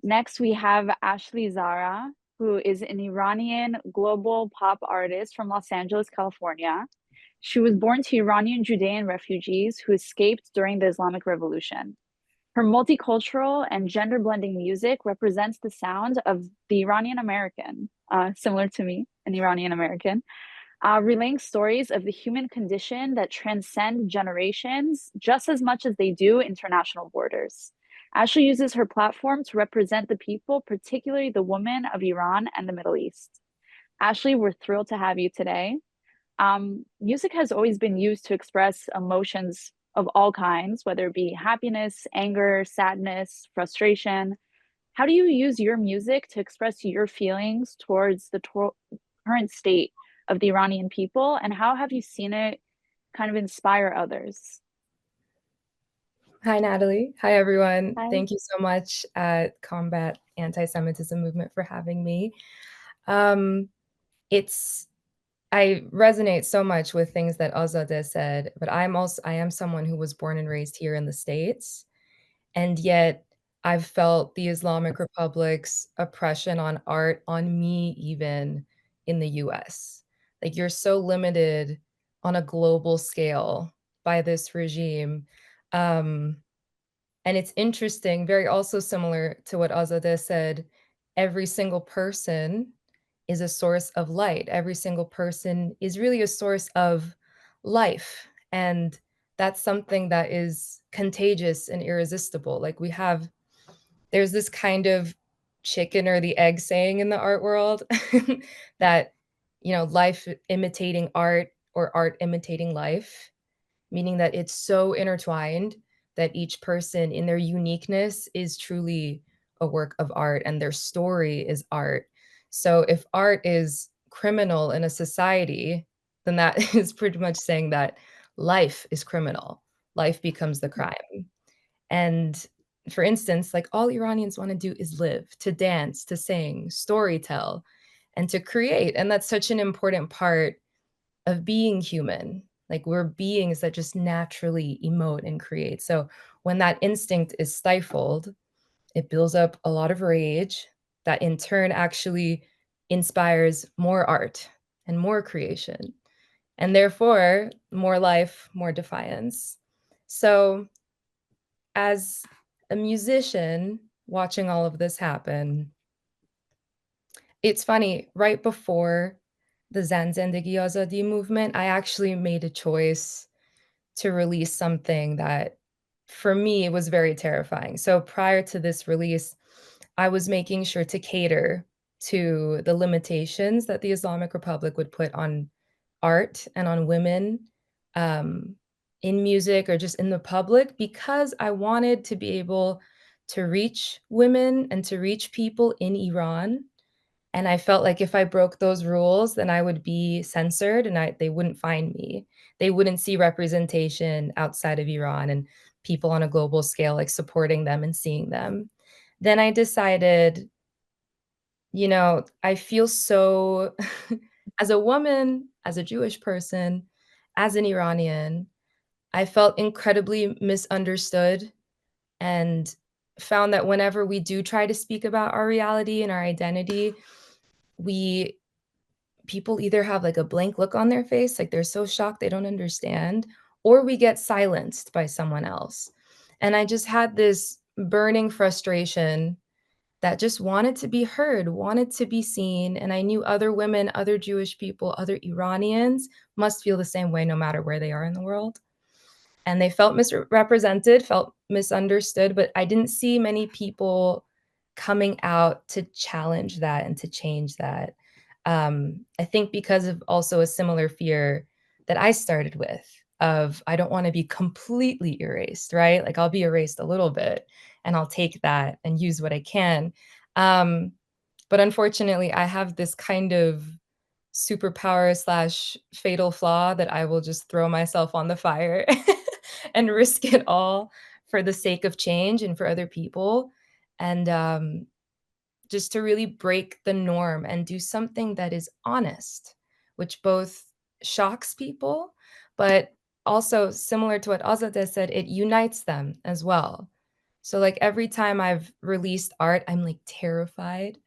Next, we have Ashley Zara, who is an Iranian global pop artist from Los Angeles, California. She was born to Iranian Judean refugees who escaped during the Islamic Revolution. Her multicultural and gender blending music represents the sound of the Iranian American, similar to me, an Iranian American, relaying stories of the human condition that transcend generations just as much as they do international borders. Ashley uses her platform to represent the people, particularly the women of Iran and the Middle East. Ashley, we're thrilled to have you today. Music has always been used to express emotions of all kinds, whether it be happiness, anger, sadness, frustration. How do you use your music to express your feelings towards the current state of the Iranian people, and how have you seen it kind of inspire others? Hi, Natalie. Hi, everyone. Hi. Thank you so much at Combat Antisemitism Movement for having me. Um, it's I resonate so much with things that Azadeh said, but I am someone who was born and raised here in the States, and yet I've felt the Islamic Republic's oppression on art on me even in the US. Like you're so limited on a global scale by this regime. Um, and it's interesting, very also similar to what Azadeh said, every single person is a source of light. Every single person is really a source of life. And that's something that is contagious and irresistible. Like there's this kind of chicken or the egg saying in the art world that, life imitating art or art imitating life, meaning that it's so intertwined that each person in their uniqueness is truly a work of art and their story is art. So if art is criminal in a society, then that is pretty much saying that life is criminal. Life becomes the crime. And for instance, like all Iranians want to do is live, to dance, to sing, story tell, and to create. And that's such an important part of being human. Like we're beings that just naturally emote and create. So when that instinct is stifled, it builds up a lot of rage that in turn actually inspires more art and more creation, and therefore more life, more defiance. So as a musician watching all of this happen, it's funny, right before the Zandagi Azadi movement, I actually made a choice to release something that for me was very terrifying. So prior to this release, I was making sure to cater to the limitations that the Islamic Republic would put on art and on women um, in music or just in the public because I wanted to be able to reach women and to reach people in Iran, and I felt like if I broke those rules, then I would be censored and they wouldn't find me. They wouldn't see representation outside of Iran and people on a global scale like supporting them and seeing them. Then I decided, I feel so as a woman, as a Jewish person, as an Iranian, I felt incredibly misunderstood and found that whenever we do try to speak about our reality and our identity, we people either have like a blank look on their face, like they're so shocked they don't understand, or we get silenced by someone else. And I just had this burning frustration that just wanted to be heard, wanted to be seen. And I knew other women, other Jewish people, other Iranians must feel the same way no matter where they are in the world. And they felt misrepresented, felt misunderstood, but I didn't see many people coming out to challenge that and to change that. I think because of also a similar fear that I started with of I don't want to be completely erased, right? Like I'll be erased a little bit and I'll take that and use what I can. Um, but unfortunately, I have this kind of superpower slash fatal flaw that I will just throw myself on the fire and risk it all for the sake of change and for other people. And just to really break the norm and do something that is honest, which both shocks people, but also similar to what Azadeh said, it unites them as well. So like every time I've released art, I'm like terrified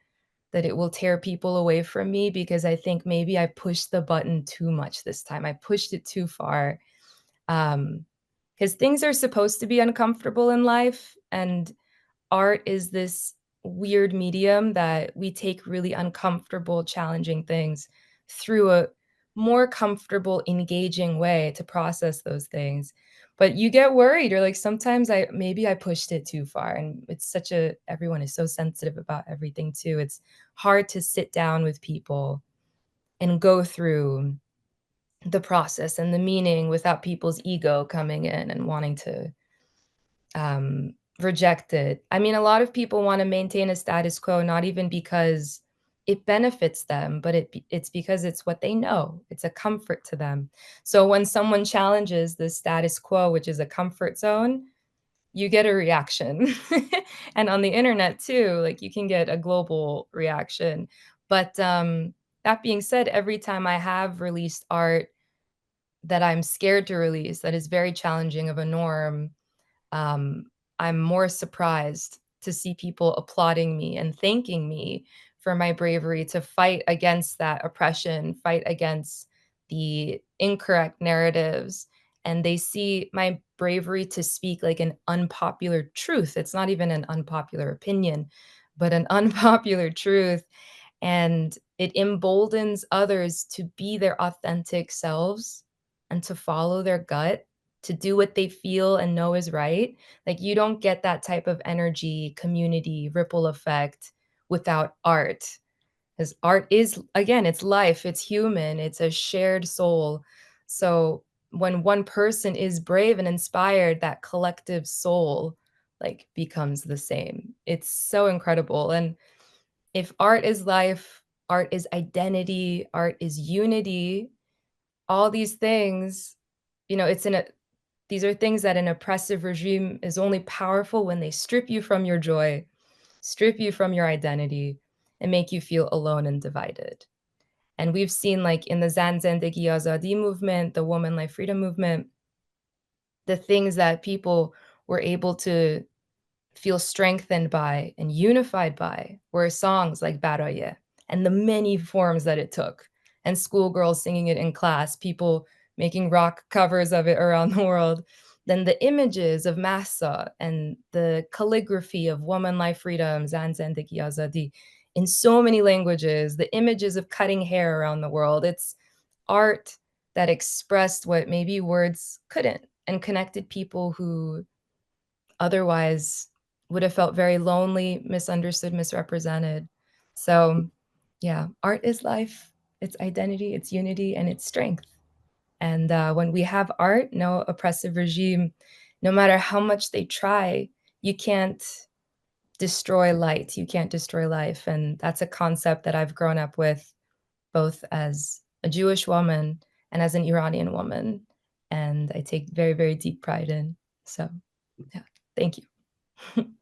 that it will tear people away from me because I think maybe I pushed the button too much this time. I pushed it too far. Because things are supposed to be uncomfortable in life, and art is this weird medium that we take really uncomfortable, challenging things through a more comfortable, engaging way to process those things. But you get worried, or like sometimes maybe I pushed it too far. And it's such a everyone is so sensitive about everything too. It's hard to sit down with people and go through the process and the meaning without people's ego coming in and wanting to reject it. I mean, a lot of people want to maintain a status quo, not even because it benefits them, but it's because it's what they know. It's a comfort to them. So when someone challenges the status quo, which is a comfort zone, you get a reaction. And on the internet too, like you can get a global reaction. But that being said, every time I have released art that I'm scared to release, that is very challenging of a norm, um, I'm more surprised to see people applauding me and thanking me for my bravery to fight against that oppression, fight against the incorrect narratives. And they see my bravery to speak like an unpopular truth. It's not even an unpopular opinion, but an unpopular truth. And it emboldens others to be their authentic selves and to follow their gut, to do what they feel and know is right. Like you don't get that type of energy, community, ripple effect without art. Because art is, again, it's life, it's human, it's a shared soul. So when one person is brave and inspired, that collective soul like becomes the same. It's so incredible. And if art is life, art is identity, art is unity, all these things, it's in a these are things that an oppressive regime is only powerful when they strip you from your joy, strip you from your identity, and make you feel alone and divided. And we've seen, like, in the Zan Zendegi Azadi movement, the Woman Life Freedom movement, the things that people were able to feel strengthened by and unified by were songs like Baraye and the many forms that it took, and schoolgirls singing it in class, people making rock covers of it around the world. Then the images of Massa and the calligraphy of Woman Life Freedom, Zan Zendegi Azadi, in so many languages, the images of cutting hair around the world. It's art that expressed what maybe words couldn't and connected people who otherwise would have felt very lonely, misunderstood, misrepresented. So, yeah, art is life, it's identity, it's unity, and it's strength. And when we have art, no oppressive regime, no matter how much they try, you can't destroy light, you can't destroy life. And that's a concept that I've grown up with both as a Jewish woman and as an Iranian woman. And I take very, very deep pride in. So, yeah, thank you.